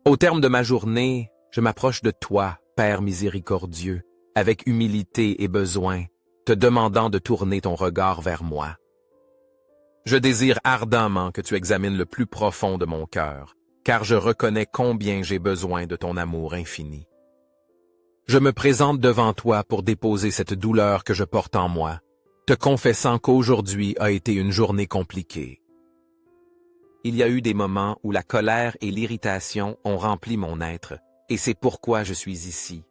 Au terme de ma journée, je m'approche de toi, Père miséricordieux, avec humilité et besoin, te demandant de tourner ton regard vers moi. Je désire ardemment que tu examines le plus profond de mon cœur, car je reconnais combien j'ai besoin de ton amour infini. Je me présente devant toi pour déposer cette douleur que je porte en moi, te confessant qu'aujourd'hui a été une journée compliquée. Il y a eu des moments où la colère et l'irritation ont rempli mon être, et c'est pourquoi je suis ici.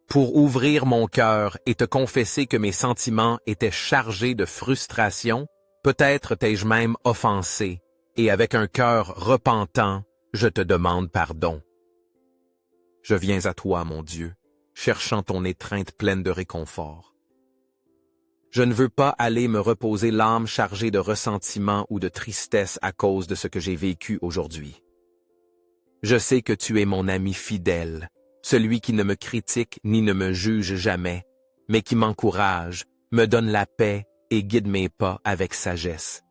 Pour ouvrir mon cœur et te confesser que mes sentiments étaient chargés de frustration, peut-être t'ai-je même offensé, et avec un cœur repentant, je te demande pardon. Je viens à toi, mon Dieu, cherchant ton étreinte pleine de réconfort. Je ne veux pas aller me reposer l'âme chargée de ressentiment ou de tristesse à cause de ce que j'ai vécu aujourd'hui. Je sais que tu es mon ami fidèle, celui qui ne me critique ni ne me juge jamais, mais qui m'encourage, me donne la paix et guide mes pas avec sagesse.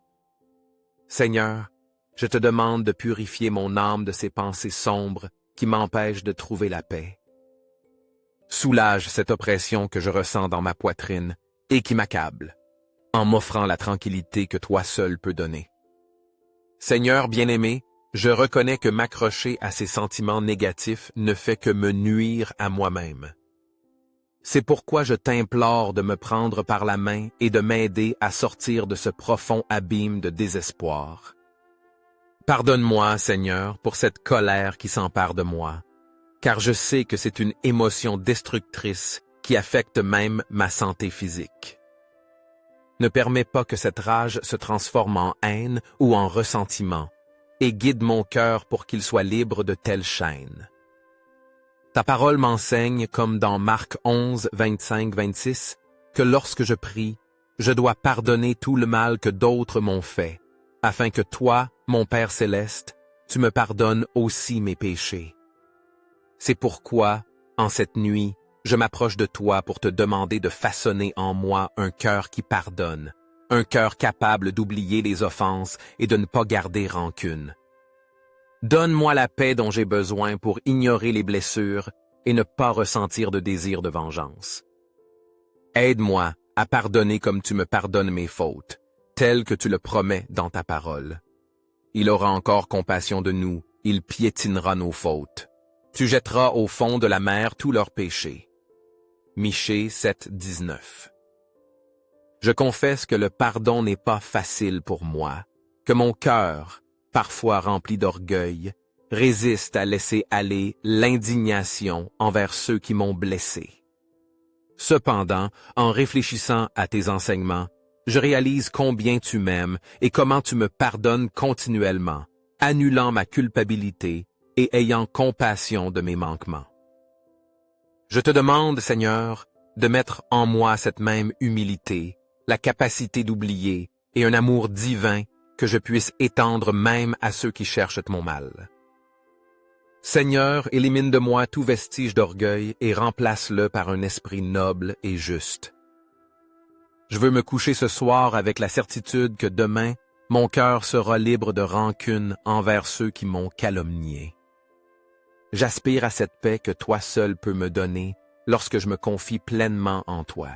Seigneur, je te demande de purifier mon âme de ces pensées sombres qui m'empêchent de trouver la paix. Soulage cette oppression que je ressens dans ma poitrine et qui m'accable, en m'offrant la tranquillité que toi seul peux donner. Seigneur bien-aimé, je reconnais que m'accrocher à ces sentiments négatifs ne fait que me nuire à moi-même. C'est pourquoi je t'implore de me prendre par la main et de m'aider à sortir de ce profond abîme de désespoir. Pardonne-moi, Seigneur, pour cette colère qui s'empare de moi, car je sais que c'est une émotion destructrice qui affecte même ma santé physique. Ne permets pas que cette rage se transforme en haine ou en ressentiment, et guide mon cœur pour qu'il soit libre de telles chaînes. Ta parole m'enseigne, comme dans Marc 11, 25-26, que lorsque je prie, je dois pardonner tout le mal que d'autres m'ont fait, afin que toi, mon Père céleste, tu me pardonnes aussi mes péchés. C'est pourquoi, en cette nuit, je m'approche de toi pour te demander de façonner en moi un cœur qui pardonne, un cœur capable d'oublier les offenses et de ne pas garder rancune. Donne-moi la paix dont j'ai besoin pour ignorer les blessures et ne pas ressentir de désir de vengeance. Aide-moi à pardonner comme tu me pardonnes mes fautes, telles que tu le promets dans ta parole. Il aura encore compassion de nous, il piétinera nos fautes. Tu jetteras au fond de la mer tous leurs péchés. Michée 7, 19. Je confesse que le pardon n'est pas facile pour moi, que mon cœur, parfois rempli d'orgueil, résiste à laisser aller l'indignation envers ceux qui m'ont blessé. Cependant, en réfléchissant à tes enseignements, je réalise combien tu m'aimes et comment tu me pardonnes continuellement, annulant ma culpabilité et ayant compassion de mes manquements. Je te demande, Seigneur, de mettre en moi cette même humilité, la capacité d'oublier et un amour divin que je puisse étendre même à ceux qui cherchent mon mal. Seigneur, élimine de moi tout vestige d'orgueil et remplace-le par un esprit noble et juste. Je veux me coucher ce soir avec la certitude que demain, mon cœur sera libre de rancune envers ceux qui m'ont calomnié. J'aspire à cette paix que toi seul peux me donner lorsque je me confie pleinement en toi.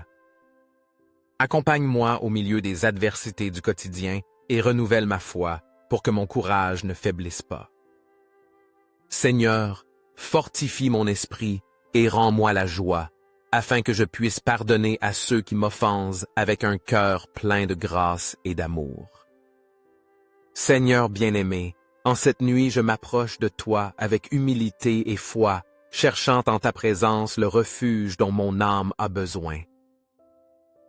Accompagne-moi au milieu des adversités du quotidien et renouvelle ma foi pour que mon courage ne faiblisse pas. Seigneur, fortifie mon esprit et rends-moi la joie, afin que je puisse pardonner à ceux qui m'offensent avec un cœur plein de grâce et d'amour. Seigneur bien-aimé, en cette nuit je m'approche de toi avec humilité et foi, cherchant en ta présence le refuge dont mon âme a besoin.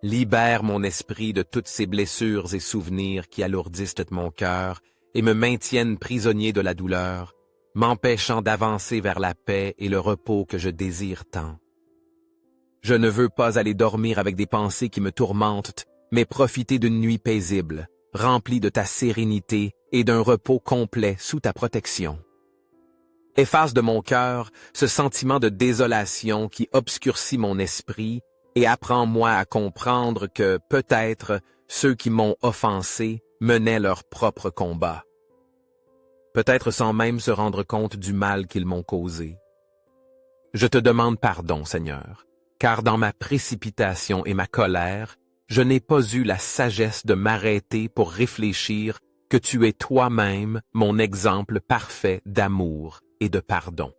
Libère mon esprit de toutes ces blessures et souvenirs qui alourdissent mon cœur et me maintiennent prisonnier de la douleur, m'empêchant d'avancer vers la paix et le repos que je désire tant. Je ne veux pas aller dormir avec des pensées qui me tourmentent, mais profiter d'une nuit paisible, remplie de ta sérénité et d'un repos complet sous ta protection. Efface de mon cœur ce sentiment de désolation qui obscurcit mon esprit et apprends-moi à comprendre que, peut-être, ceux qui m'ont offensé menaient leur propre combat. peut-être sans même se rendre compte du mal qu'ils m'ont causé. Je te demande pardon, Seigneur, car dans ma précipitation et ma colère, je n'ai pas eu la sagesse de m'arrêter pour réfléchir que tu es toi-même mon exemple parfait d'amour et de pardon.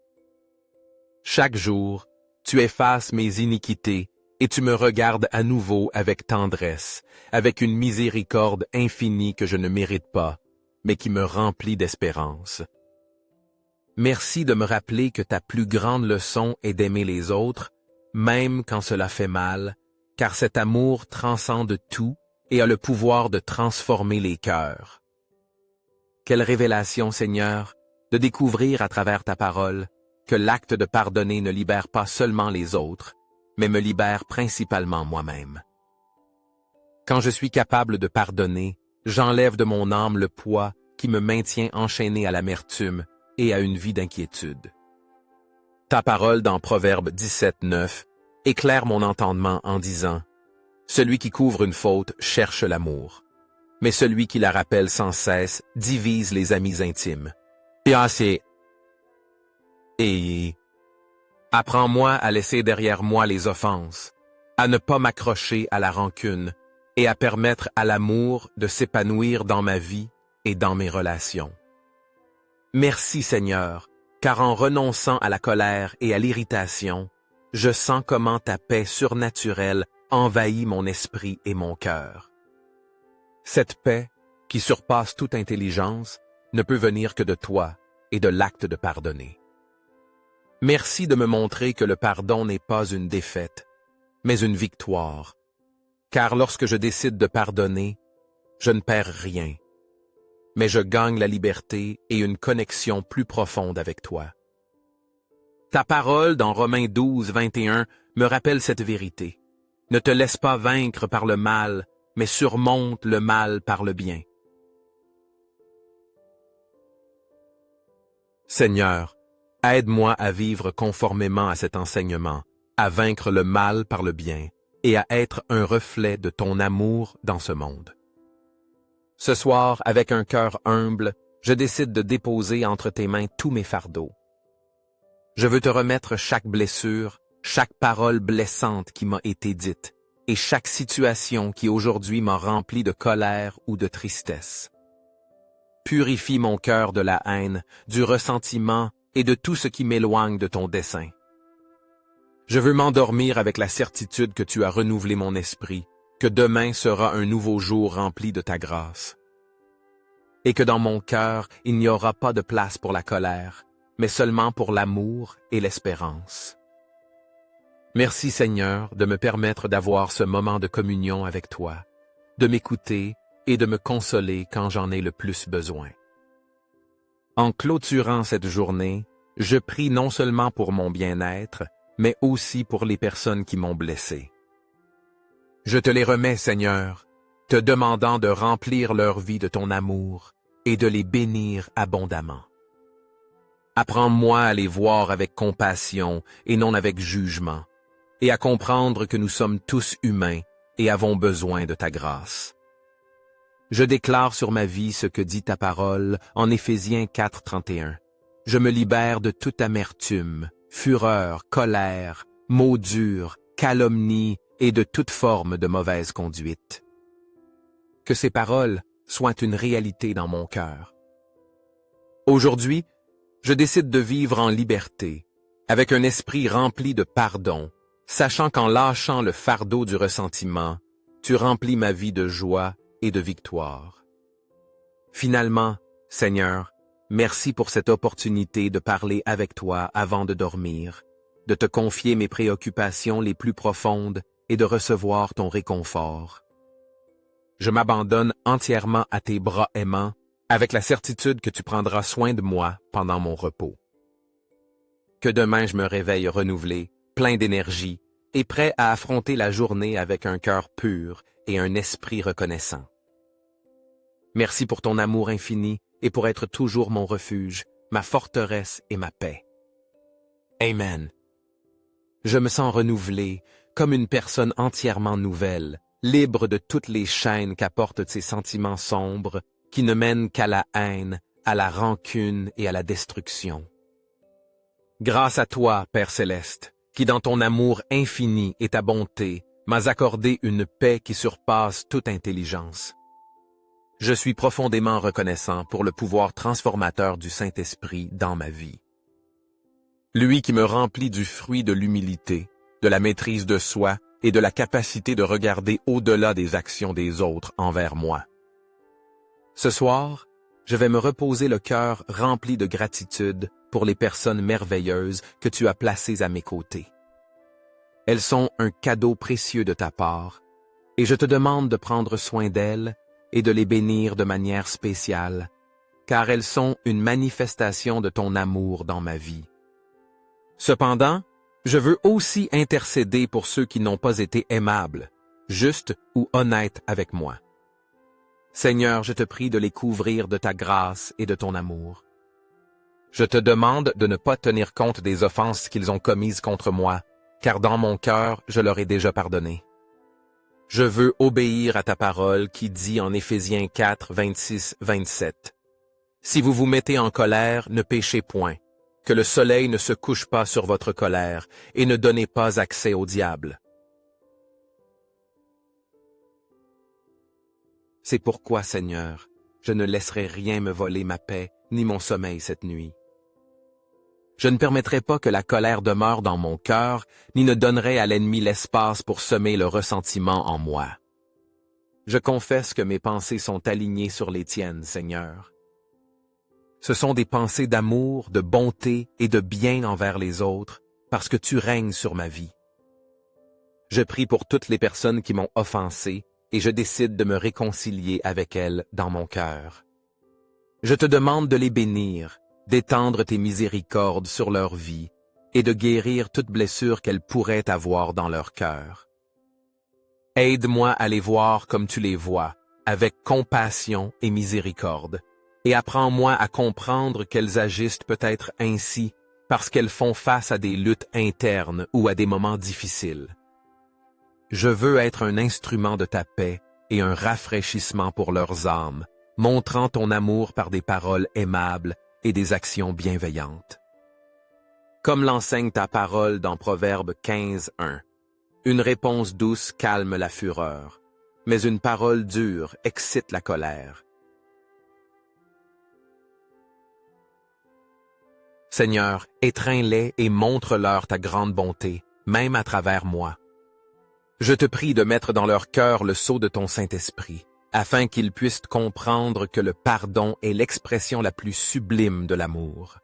Chaque jour, tu effaces mes iniquités et tu me regardes à nouveau avec tendresse, avec une miséricorde infinie que je ne mérite pas, mais qui me remplit d'espérance. Merci de me rappeler que ta plus grande leçon est d'aimer les autres, même quand cela fait mal, car cet amour transcende tout et a le pouvoir de transformer les cœurs. Quelle révélation, Seigneur, de découvrir à travers ta parole que l'acte de pardonner ne libère pas seulement les autres, mais me libère principalement moi-même. Quand je suis capable de pardonner, j'enlève de mon âme le poids qui me maintient enchaîné à l'amertume et à une vie d'inquiétude. Ta parole dans Proverbe 17:9 éclaire mon entendement en disant « Celui qui couvre une faute cherche l'amour, mais celui qui la rappelle sans cesse divise les amis intimes. » Et apprends-moi à laisser derrière moi les offenses, à ne pas m'accrocher à la rancune et à permettre à l'amour de s'épanouir dans ma vie et dans mes relations. Merci Seigneur, car en renonçant à la colère et à l'irritation, je sens comment ta paix surnaturelle envahit mon esprit et mon cœur. Cette paix, qui surpasse toute intelligence, ne peut venir que de toi et de l'acte de pardonner. Merci de me montrer que le pardon n'est pas une défaite, mais une victoire, car lorsque je décide de pardonner, je ne perds rien, mais je gagne la liberté et une connexion plus profonde avec toi. Ta parole dans Romains 12:21 me rappelle cette vérité. Ne te laisse pas vaincre par le mal, mais surmonte le mal par le bien. Seigneur, aide-moi à vivre conformément à cet enseignement, à vaincre le mal par le bien et à être un reflet de ton amour dans ce monde. Ce soir, avec un cœur humble, je décide de déposer entre tes mains tous mes fardeaux. Je veux te remettre chaque blessure, chaque parole blessante qui m'a été dite et chaque situation qui aujourd'hui m'a rempli de colère ou de tristesse. Purifie mon cœur de la haine, du ressentiment et de tout ce qui m'éloigne de ton dessein. Je veux m'endormir avec la certitude que tu as renouvelé mon esprit, que demain sera un nouveau jour rempli de ta grâce. Et que dans mon cœur, il n'y aura pas de place pour la colère, mais seulement pour l'amour et l'espérance. Merci Seigneur de me permettre d'avoir ce moment de communion avec toi, de m'écouter et de me consoler quand j'en ai le plus besoin. En clôturant cette journée, je prie non seulement pour mon bien-être, mais aussi pour les personnes qui m'ont blessé. Je te les remets, Seigneur, te demandant de remplir leur vie de ton amour et de les bénir abondamment. Apprends-moi à les voir avec compassion et non avec jugement, et à comprendre que nous sommes tous humains et avons besoin de ta grâce. Je déclare sur ma vie ce que dit ta parole en Éphésiens 4:31. Je me libère de toute amertume, fureur, colère, mots durs, calomnie et de toute forme de mauvaise conduite. Que ces paroles soient une réalité dans mon cœur. Aujourd'hui, je décide de vivre en liberté, avec un esprit rempli de pardon, sachant qu'en lâchant le fardeau du ressentiment, tu remplis ma vie de joie et de victoire. Finalement, Seigneur, merci pour cette opportunité de parler avec toi avant de dormir, de te confier mes préoccupations les plus profondes et de recevoir ton réconfort. Je m'abandonne entièrement à tes bras aimants, avec la certitude que tu prendras soin de moi pendant mon repos. Que demain je me réveille renouvelé, plein d'énergie et prêt à affronter la journée avec un cœur pur et un esprit reconnaissant. Merci pour ton amour infini et pour être toujours mon refuge, ma forteresse et ma paix. Amen. Je me sens renouvelé, comme une personne entièrement nouvelle, libre de toutes les chaînes qu'apportent ces sentiments sombres qui ne mènent qu'à la haine, à la rancune et à la destruction. Grâce à toi, Père céleste, qui dans ton amour infini et ta bonté m'as accordé une paix qui surpasse toute intelligence. Je suis profondément reconnaissant pour le pouvoir transformateur du Saint-Esprit dans ma vie. Lui qui me remplit du fruit de l'humilité, de la maîtrise de soi et de la capacité de regarder au-delà des actions des autres envers moi. Ce soir, je vais me reposer le cœur rempli de gratitude pour les personnes merveilleuses que tu as placées à mes côtés. Elles sont un cadeau précieux de ta part, et je te demande de prendre soin d'elles et de les bénir de manière spéciale, car elles sont une manifestation de ton amour dans ma vie. Cependant, je veux aussi intercéder pour ceux qui n'ont pas été aimables, justes ou honnêtes avec moi. Seigneur, je te prie de les couvrir de ta grâce et de ton amour. Je te demande de ne pas tenir compte des offenses qu'ils ont commises contre moi, car dans mon cœur, je leur ai déjà pardonné. Je veux obéir à ta parole qui dit en Éphésiens 4, 26-27. Si vous vous mettez en colère, ne péchez point, que le soleil ne se couche pas sur votre colère, et ne donnez pas accès au diable. C'est pourquoi, Seigneur, je ne laisserai rien me voler ma paix, ni mon sommeil cette nuit. Je ne permettrai pas que la colère demeure dans mon cœur, ni ne donnerai à l'ennemi l'espace pour semer le ressentiment en moi. Je confesse que mes pensées sont alignées sur les tiennes, Seigneur. Ce sont des pensées d'amour, de bonté et de bien envers les autres, parce que tu règnes sur ma vie. Je prie pour toutes les personnes qui m'ont offensé, et je décide de me réconcilier avec elles dans mon cœur. Je te demande de les bénir, d'étendre tes miséricordes sur leur vie et de guérir toute blessure qu'elles pourraient avoir dans leur cœur. Aide-moi à les voir comme tu les vois, avec compassion et miséricorde, et apprends-moi à comprendre qu'elles agissent peut-être ainsi parce qu'elles font face à des luttes internes ou à des moments difficiles. Je veux être un instrument de ta paix et un rafraîchissement pour leurs âmes, montrant ton amour par des paroles aimables et des actions bienveillantes. Comme l'enseigne ta parole dans Proverbe 15:1, une réponse douce calme la fureur, mais une parole dure excite la colère. Seigneur, étreins-les et montre-leur ta grande bonté, même à travers moi. Je te prie de mettre dans leur cœur le sceau de ton Saint-Esprit, afin qu'ils puissent comprendre que le pardon est l'expression la plus sublime de l'amour.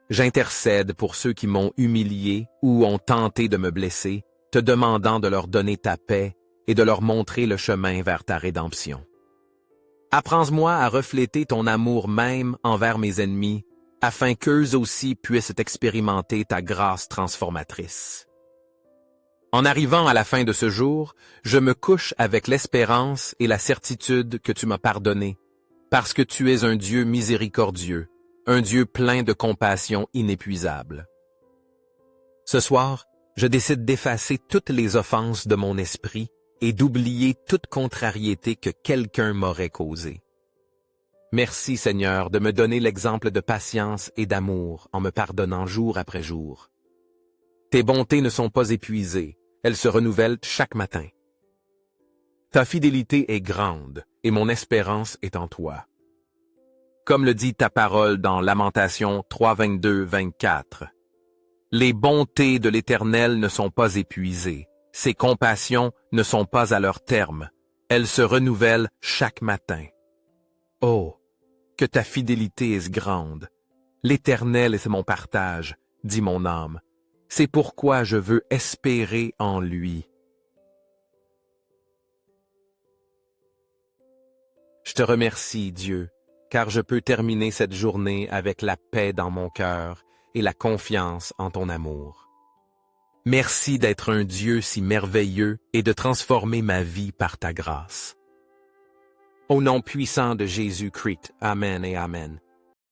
J'intercède pour ceux qui m'ont humilié ou ont tenté de me blesser, te demandant de leur donner ta paix et de leur montrer le chemin vers ta rédemption. Apprends-moi à refléter ton amour même envers mes ennemis, afin qu'eux aussi puissent expérimenter ta grâce transformatrice. En arrivant à la fin de ce jour, je me couche avec l'espérance et la certitude que tu m'as pardonné, parce que tu es un Dieu miséricordieux, un Dieu plein de compassion inépuisable. Ce soir, je décide d'effacer toutes les offenses de mon esprit et d'oublier toute contrariété que quelqu'un m'aurait causée. Merci, Seigneur, de me donner l'exemple de patience et d'amour en me pardonnant jour après jour. Tes bontés ne sont pas épuisées, elles se renouvellent chaque matin. Ta fidélité est grande et mon espérance est en toi. Comme le dit ta parole dans Lamentations 3:22-24. Les bontés de l'Éternel ne sont pas épuisées, ses compassions ne sont pas à leur terme, elles se renouvellent chaque matin. Oh, que ta fidélité est grande. L'Éternel est mon partage, dit mon âme. C'est pourquoi je veux espérer en lui. Je te remercie, Dieu, car je peux terminer cette journée avec la paix dans mon cœur et la confiance en ton amour. Merci d'être un Dieu si merveilleux et de transformer ma vie par ta grâce. Au nom puissant de Jésus-Christ, Amen et Amen.